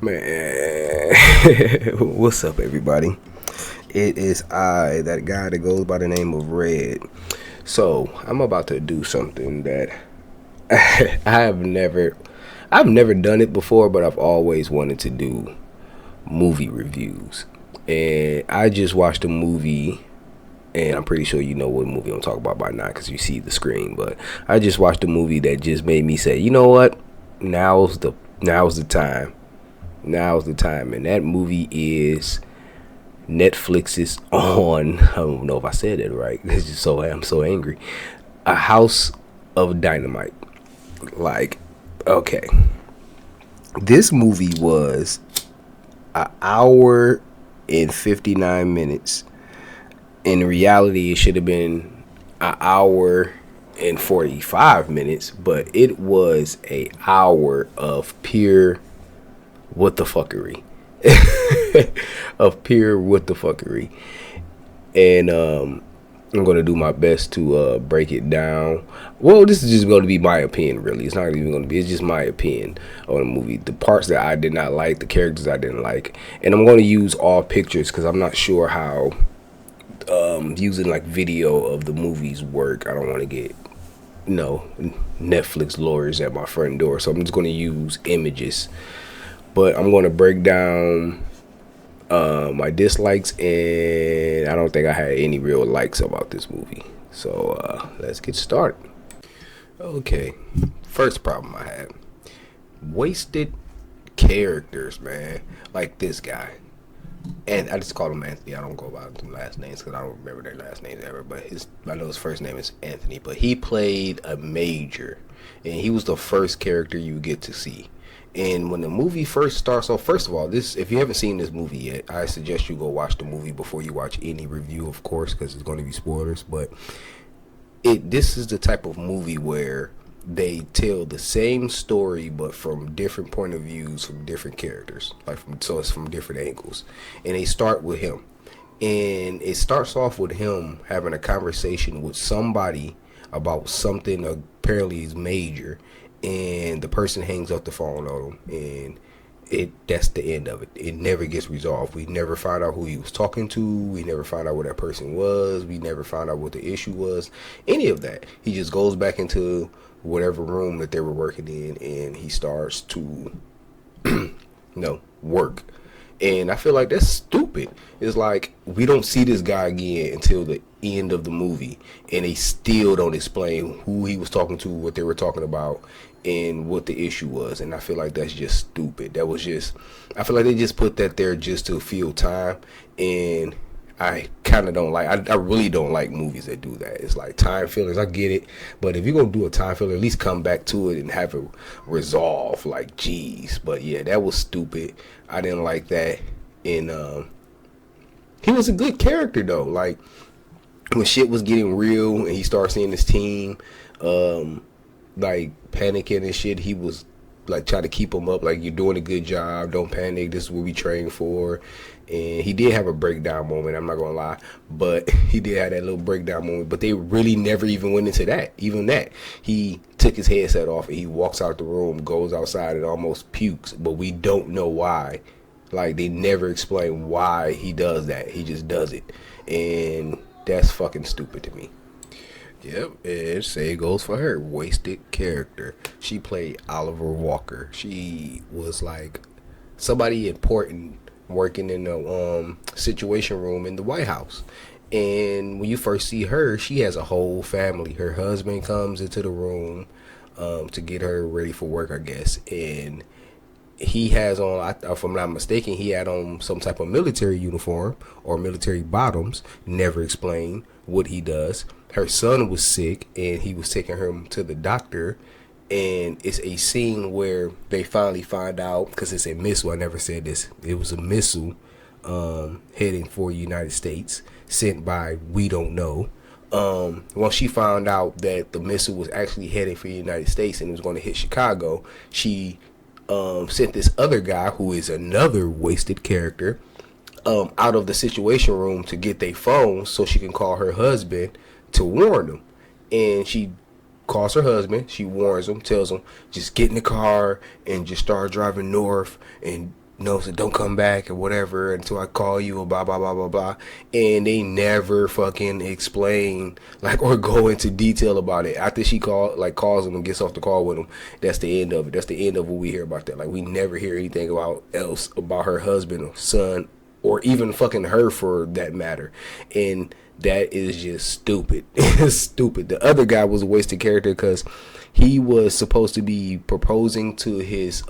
Man, what's up, everybody? It is I, that guy that goes by the name of Red. So I'm about to do something that I've never done it before, but I've always wanted to do movie reviews. And I just watched a movie, and I'm pretty sure you know what movie I'm talking about by now because you see the screen. But I just watched a movie that just made me say, you know what? Now's the time. Now's the time, and that movie is Netflix's on. I don't know if I said it right. It's just I'm so angry. A House of Dynamite. Like, okay, this movie was an hour and 59 minutes. In reality, it should have been an hour and 45 minutes, but it was a hour of pure what the fuckery. Of pure what the fuckery. And I'm gonna do my best to break it down. Well, this is just going to be my opinion, really. It's not even going to be. It's just my opinion on the movie. The parts that I did not like, the characters I didn't like, and I'm going to use all pictures because I'm not sure how using like video of the movies work. I don't want to get Netflix lawyers at my front door, so I'm just going to use images. But I'm going to break down my dislikes, and I don't think I had any real likes about this movie. So let's get started. Okay, first problem I had: wasted characters, man. Like this guy, and I just call him Anthony. I don't go by the last names because I don't remember their last names ever. But I know his first name is Anthony. But he played a major, and he was the first character you get to see. And when the movie first starts off, first of all, if you haven't seen this movie yet, I suggest you go watch the movie before you watch any review, of course, because it's going to be spoilers. But this is the type of movie where they tell the same story but from different point of views from different characters, so it's from different angles. And they start with him, and it starts off with him having a conversation with somebody about something apparently is major, and the person hangs up the phone on him, and that's the end of it. It never gets resolved. We never find out who he was talking to. We never find out where that person was. We never found out what the issue was. Any of that. He just goes back into whatever room that they were working in, and he starts to work. And I feel like that's stupid. It's like we don't see this guy again until the end of the movie, and they still don't explain who he was talking to, what they were talking about, and what the issue was. And I feel like that's just stupid. I feel like they just put that there just to fill time, and I kind of don't like. I really don't like movies that do that. It's like time fillers. I get it, but if you're gonna do a time filler, at least come back to it and have it resolve. Like, geez, but yeah, that was stupid. I didn't like that. And he was a good character though. Like when shit was getting real and he started seeing his team like panicking and shit, he was like trying to keep them up, like, you're doing a good job, don't panic, this is what we train for. And he did have a breakdown moment, I'm not gonna lie, but he did have that little breakdown moment. But they really never even went into that. Even that, he took his headset off and he walks out the room, goes outside and almost pukes, but we don't know why. Like, they never explain why he does that. He just does it, and that's fucking stupid to me. Yep, and say it goes for her. Wasted character. She played Oliver Walker. She was like somebody important working in the situation room in the White House. And when you first see her, she has a whole family. Her husband comes into the room to get her ready for work, I guess. And he has on, if I'm not mistaken, he had on some type of military uniform or military bottoms. Never explained what he does. Her son was sick, and he was taking her to the doctor. And it's a scene where they finally find out, because it's a missile. I never said this. It was a missile heading for the United States, sent by we don't know. Once she found out that the missile was actually heading for the United States and it was going to hit Chicago, she sent this other guy, who is another wasted character, out of the situation room to get their phone so she can call her husband to warn them. And she calls her husband, she warns him, tells him, just get in the car and just start driving north and said don't come back or whatever until I call you or blah blah blah blah blah, and they never fucking explain like or go into detail about it. After she calls him and gets off the call with him, that's the end of it. That's the end of what we hear about that. Like we never hear anything else about her husband or son or even fucking her for that matter, and that is just stupid. It's stupid. The other guy was a wasted character because he was supposed to be proposing to his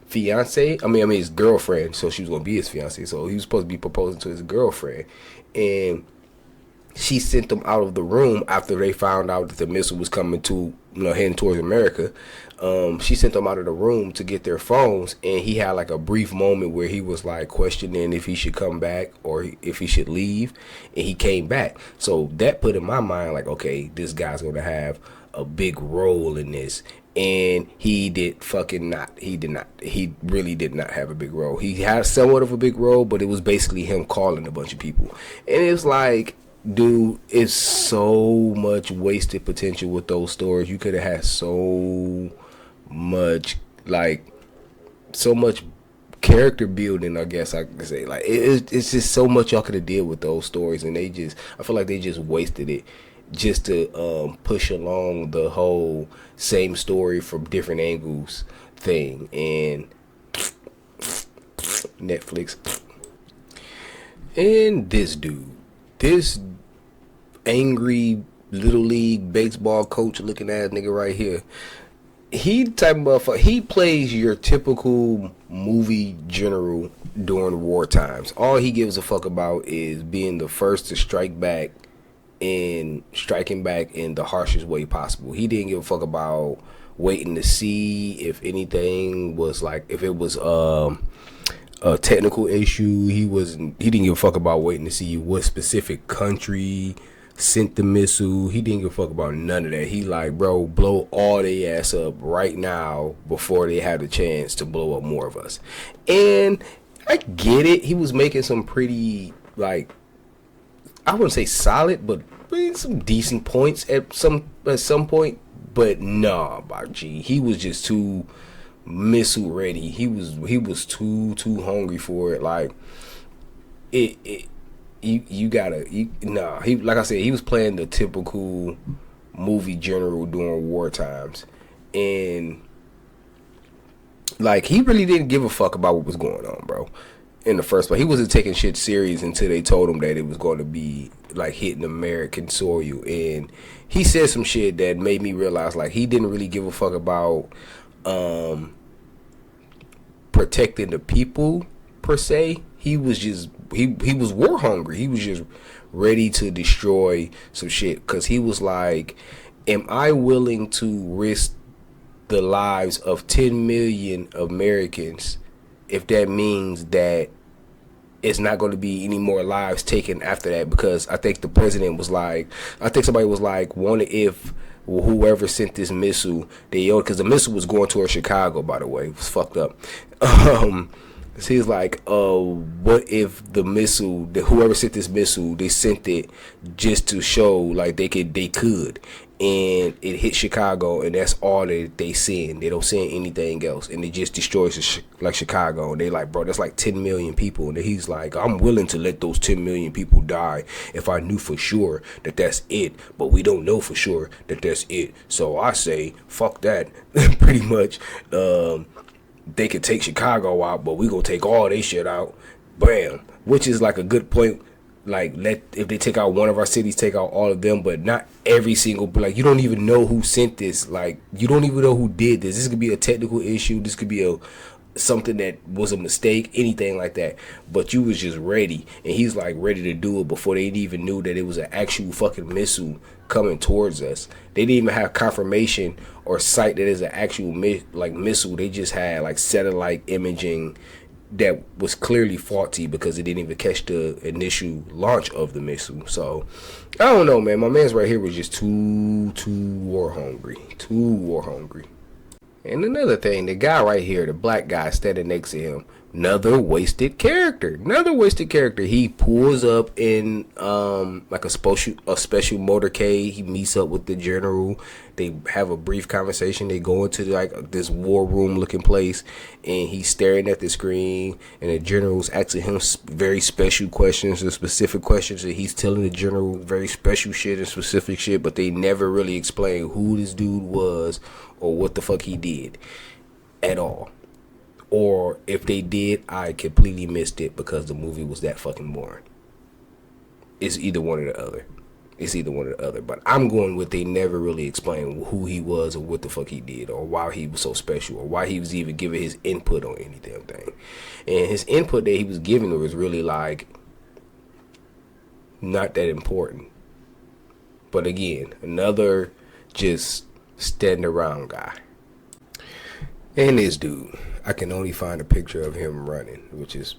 fiance. I mean his girlfriend. So she was gonna be his fiance. So he was supposed to be proposing to his girlfriend, and she sent them out of the room after they found out that the missile was coming to, heading towards America. She sent them out of the room to get their phones, and he had like a brief moment where he was like questioning if he should come back or if he should leave, and he came back. So that put in my mind like, okay, this guy's gonna have a big role in this, and he did fucking not. He did not. He really did not have a big role. He had somewhat of a big role, but it was basically him calling a bunch of people, and it's like, dude, it's so much wasted potential with those stories. You could have had so much, like, so much character building, I guess I could say. Like, it's just so much y'all could have did with those stories, and I feel like they just wasted it just to push along the whole same story from different angles thing. And Netflix. And this angry little league baseball coach looking ass nigga right here, he type of motherfucker. He plays your typical movie general during war times. All he gives a fuck about is being the first to strike back and striking back in the harshest way possible. He didn't give a fuck about waiting to see if anything was like, if it was a technical issue. He didn't give a fuck about waiting to see what specific country sent the missile. He didn't give a fuck about none of that. He like, bro, blow all they ass up right now before they have the chance to blow up more of us. And I get it. He was making some pretty, like, I wouldn't say solid, but some decent points at some point. But nah, G, he was just too missile ready. He was too hungry for it. Like you gotta he, like I said, he was playing the typical movie general during war times, and like he really didn't give a fuck about what was going on, bro. In the first place, he wasn't taking shit serious until they told him that it was going to be like hitting American soil, and he said some shit that made me realize like he didn't really give a fuck about protecting the people per se. He was just he was war hungry. He was just ready to destroy some shit, because he was like, am I willing to risk the lives of 10 million Americans if that means that it's not going to be any more lives taken after that? Because I think the president was like, I think somebody was like, wonder if whoever sent this missile, because the missile was going towards Chicago, by the way. It was fucked up. So he's like, what if the missile, whoever sent this missile, they sent it just to show like they could, and it hit Chicago, and that's all that they send. They don't send anything else, and it just destroys like Chicago. And they like, bro, that's like 10 million people. And he's like, I'm willing to let those 10 million people die if I knew for sure that that's it, but we don't know for sure that that's it. So I say, fuck that. Pretty much, they could take Chicago out, but we gonna take all they shit out. Bam. Which is like a good point. Like, if they take out one of our cities, take out all of them, but not every single. Like, you don't even know who sent this. Like, you don't even know who did this. This could be a technical issue. This could be something that was a mistake, anything like that. But you was just ready, and he's like ready to do it before they even knew that it was an actual fucking missile coming towards us. They didn't even have confirmation or sight that it's an actual missile. They just had like satellite imaging that was clearly faulty because it didn't even catch the initial launch of the missile. So I don't know, man. My man's right here was just too war hungry. And another thing, the guy right here, the black guy standing next to him, another wasted character. He pulls up in like a special motorcade. He meets up with the general. They have a brief conversation. They go into like this war room looking place, and he's staring at the screen, and the general's asking him very special questions or specific questions, and he's telling the general very special shit and specific shit, but they never really explain who this dude was or what the fuck he did at all. Or if they did, I completely missed it because the movie was that fucking boring. It's either one or the other. But I'm going with they never really explained who he was or what the fuck he did or why he was so special or why he was even giving his input on any damn thing. And his input that he was giving was really like not that important. But again, another just standing around guy. And this dude, I can only find a picture of him running, which is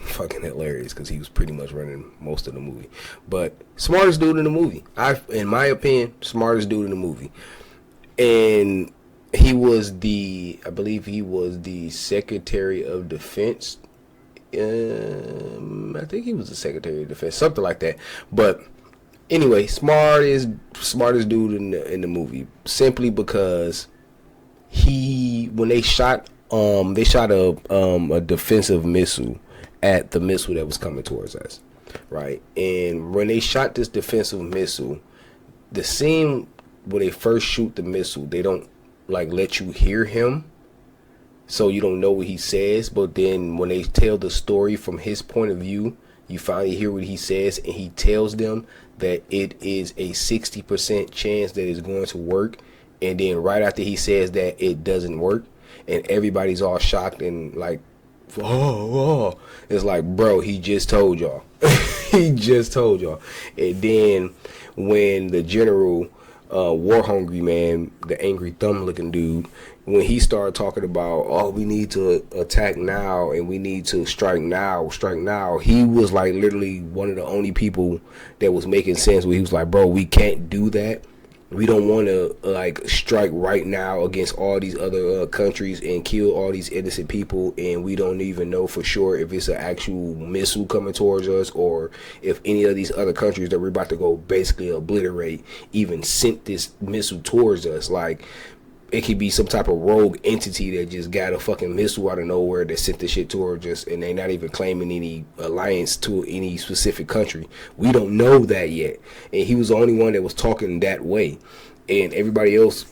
fucking hilarious because he was pretty much running most of the movie. But smartest dude in the movie, in my opinion, smartest dude in the movie. And he was I believe he was the Secretary of Defense. I think he was the Secretary of Defense, something like that. But anyway, smartest dude in the movie, simply because when they shot a defensive missile at the missile that was coming towards us, right? And when they shot this defensive missile, the scene where they first shoot the missile, they don't like let you hear him, so you don't know what he says. But then when they tell the story from his point of view, you finally hear what he says, and he tells them that it is a 60% chance that it's going to work. And then right after he says that, it doesn't work, and everybody's all shocked and like, oh. It's like, bro, he just told y'all. And then when the general, war hungry man, the angry thumb looking dude, when he started talking about, oh, we need to attack now and we need to strike now, he was like literally one of the only people that was making sense, where he was like, bro, we can't do that. We don't want to like strike right now against all these other countries and kill all these innocent people, and we don't even know for sure if it's an actual missile coming towards us or if any of these other countries that we're about to go basically obliterate even sent this missile towards us. Like, it could be some type of rogue entity that just got a fucking missile out of nowhere that sent the shit towards us, and they not even claiming any alliance to any specific country. We don't know that yet. And he was the only one that was talking that way. And everybody else,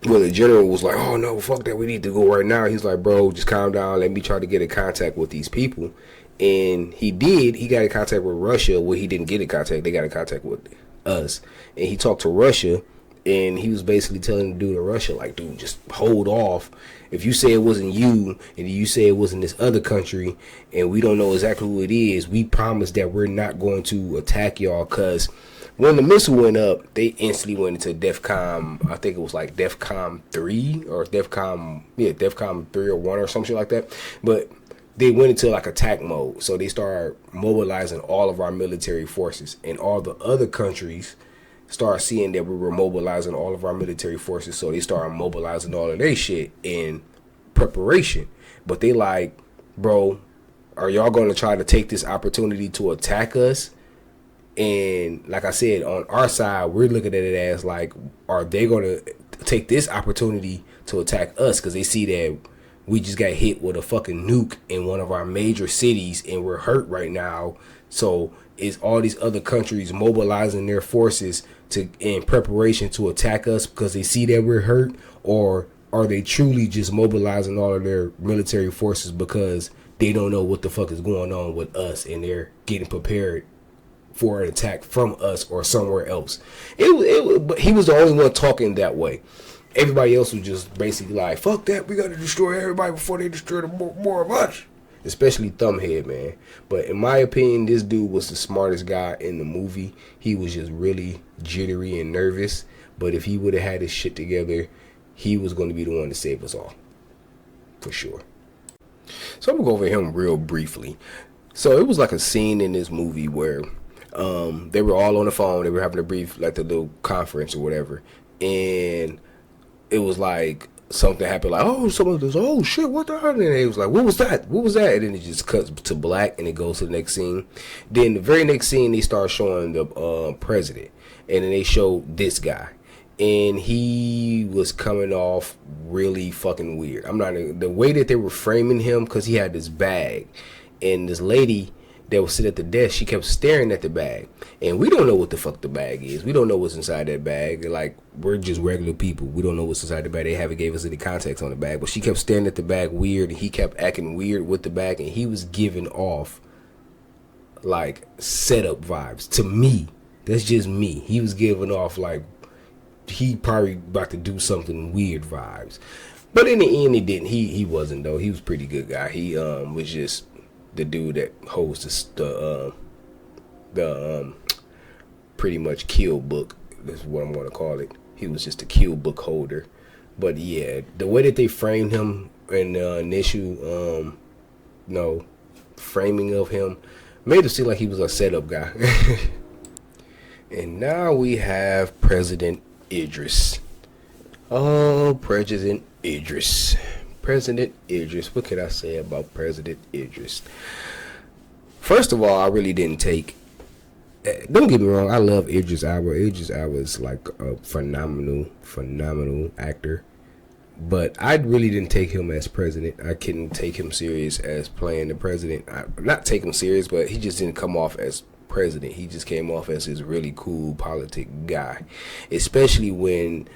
well, the general was like, oh no, fuck that, we need to go right now. He's like, bro, just calm down, let me try to get in contact with these people. And he did. He got in contact with Russia. Well, he didn't get in contact, they got in contact with us. And he talked to Russia, and he was basically telling the dude in Russia, like, dude, just hold off. If you say it wasn't you, and you say it wasn't this other country, and we don't know exactly who it is, we promise that we're not going to attack y'all. Because when the missile went up, they instantly went into DEFCON, I think it was like DEFCON 3, or DEFCON 3 or 1 or something like that. But they went into like attack mode. So they started mobilizing all of our military forces, and all the other countries start seeing that we were mobilizing all of our military forces, so they started mobilizing all of their shit in preparation. But they like, bro, are y'all going to try to take this opportunity to attack us? And like I said, on our side, we're looking at it as like, are they going to take this opportunity to attack us? Because they see that we just got hit with a fucking nuke in one of our major cities and we're hurt right now. So is all these other countries mobilizing their forces in preparation to attack us because they see that we're hurt? Or are they truly just mobilizing all of their military forces because they don't know what the fuck is going on with us, and they're getting prepared for an attack from us or somewhere else? But he was the only one talking that way. Everybody else was just basically like, fuck that, we gotta destroy everybody before they destroy more of us. Especially Thumbhead, man. But in my opinion, this dude was the smartest guy in the movie. He was just really jittery and nervous. But if he would have had his shit together, he was going to be the one to save us all. For sure. So I'm going to go over him real briefly. So it was like a scene in this movie where they were all on the phone. They were having a brief, like the little conference or whatever. And it was like something happened, like, oh, someone goes, oh shit, what the hell? And it was like, what was that? And then it just cuts to black and it goes to the next scene. Then the very next scene, they start showing the president, and then they show this guy. and he was coming off really fucking weird. I'm not the way that they were framing him, because he had this bag, and this lady that was sitting at the desk, she kept staring at the bag, and we don't know what the fuck the bag is. We don't know what's inside that bag. Like, we're just regular people. We don't know what's inside the bag. They haven't gave us any context on the bag, but she kept staring at the bag weird, and he kept acting weird with the bag, and he was giving off like setup vibes to me. That's just me. He was giving off like he probably about to do something weird vibes, but in the end he didn't. He wasn't though. He was a pretty good guy. He was just the dude that holds the pretty much kill book. That's what I'm gonna call it. He was just a kill book holder. But yeah, the way that they framed him in the initial framing of him made him seem like he was a setup guy. And now we have President Idris. Oh, President Idris. President Idris. What could I say about President Idris? First of all, I really didn't take... Don't get me wrong, I love Idris Elba. Idris Elba is like a phenomenal actor. But I really didn't take him as president. I couldn't take him serious as playing the president. Not take him serious, but he just didn't come off as president. He just came off as this really cool politic guy, especially when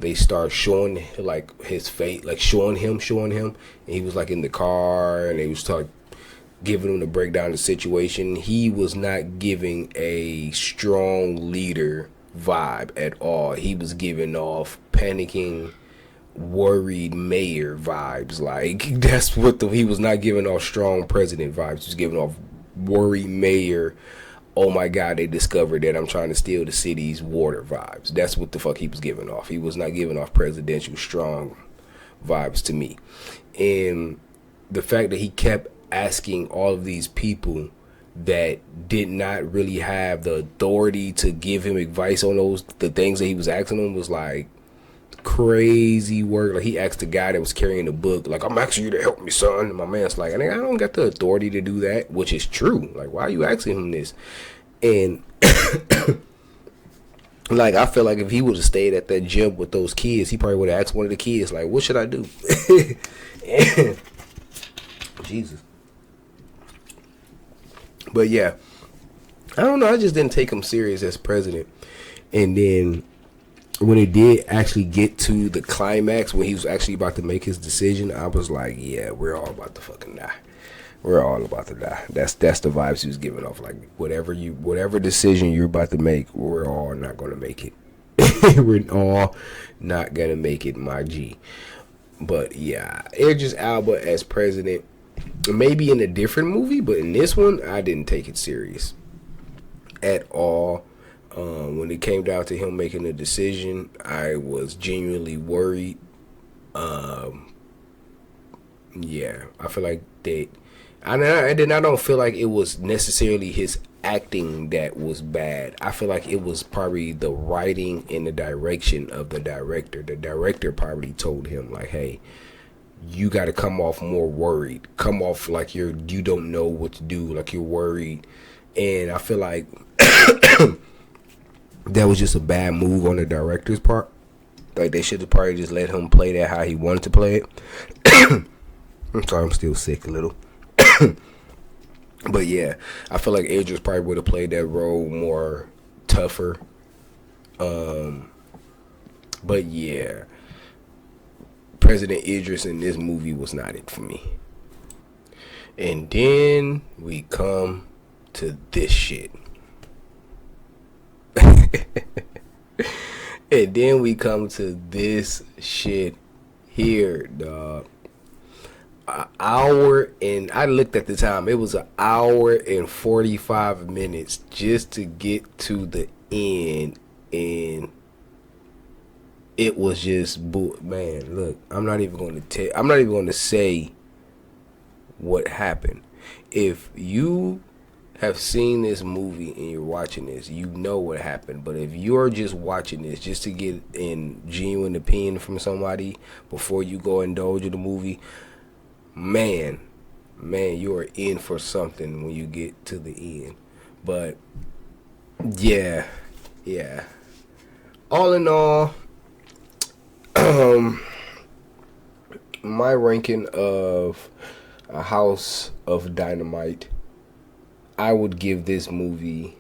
they start showing like his face, like showing him, and he was like in the car, and they was giving him the breakdown of the situation. He was not giving a strong leader vibe at all. He was giving off panicking, worried mayor vibes. Like, that's what he was not giving off strong president vibes. He was giving off worried mayor, oh my god, they discovered that I'm trying to steal the city's water vibes. That's what the fuck he was giving off. He was not giving off presidential strong vibes to me. And the fact that he kept asking all of these people that did not really have the authority to give him advice on the things that he was asking them was like crazy work. Like, he asked the guy that was carrying the book, like, I'm asking you to help me, son. And my man's like, I don't got the authority to do that, which is true. Like, why are you asking him this? And like, I feel like if he would have stayed at that gym with those kids, he probably would have asked one of the kids, like, what should I do? And, Jesus. But yeah, I don't know. I just didn't take him serious as president. And then when it did actually get to the climax, when he was actually about to make his decision, I was like, yeah, we're all about to fucking die. We're all about to die. That's the vibes he was giving off. Like, whatever decision you're about to make, we're all not going to make it. We're all not going to make it, my G. But yeah, Idris Elba as president, maybe in a different movie, but in this one, I didn't take it serious at all. When it came down to him making a decision, I was genuinely worried. Yeah, I feel like that. And then I don't feel like it was necessarily his acting that was bad. I feel like it was probably the writing and the direction of the director. The director probably told him, like, hey, you got to come off more worried. Come off like you don't know what to do, like you're worried. And I feel like that was just a bad move on the director's part. Like, they should have probably just let him play that how he wanted to play it. I'm sorry, I'm still sick a little. But yeah, I feel like Idris probably would have played that role more tougher. But yeah, President Idris in this movie was not it for me. And then we come to this shit. And then we come to this shit here, dog. An hour, and I looked at the time, it was an hour and 45 minutes just to get to the end, and it was just man, look, I'm not even going to say what happened. If you have seen this movie and you're watching this, you know what happened. But if you're just watching this just to get in genuine opinion from somebody before you go indulge in the movie, man, you are in for something when you get to the end. But yeah, all in all, my ranking of A House of Dynamite, I would give this movie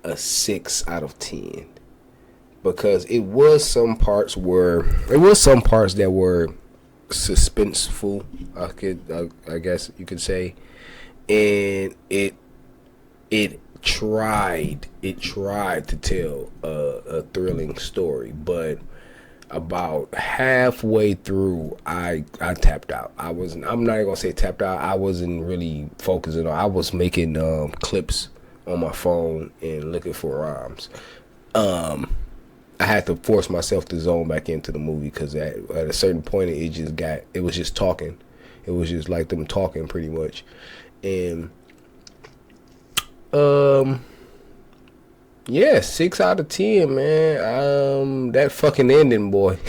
a 6 out of 10 because it was some parts that were suspenseful. I guess you could say, and it tried to tell a thrilling story, but about halfway through I tapped out. I'm not even gonna say tapped out. I wasn't really focusing on. I was making clips on my phone and looking for rhymes. I had to force myself to zone back into the movie because at a certain point it was just talking. It was just like them talking pretty much. And yeah, 6 out of 10, man. That fucking ending, boy.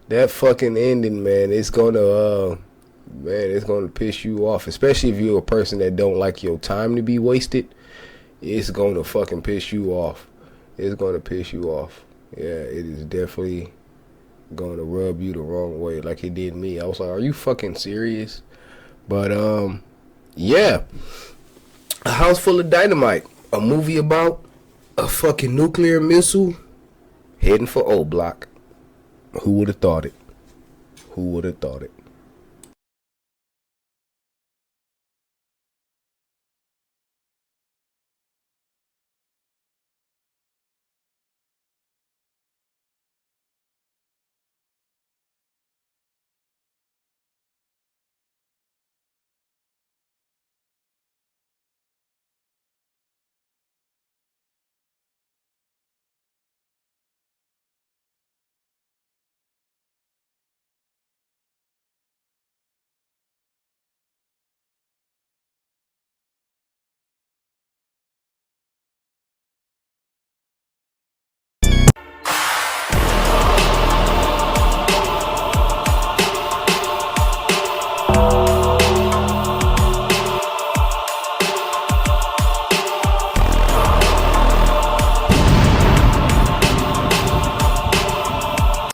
That fucking ending, man. It's gonna piss you off, especially if you're a person that don't like your time to be wasted. It's gonna fucking piss you off. It's gonna piss you off. Yeah, it is definitely gonna rub you the wrong way, like it did me. I was like, "Are you fucking serious?" But yeah, A House Full of Dynamite, a movie about a fucking nuclear missile heading for O Block. Who would have thought it? Who would have thought it?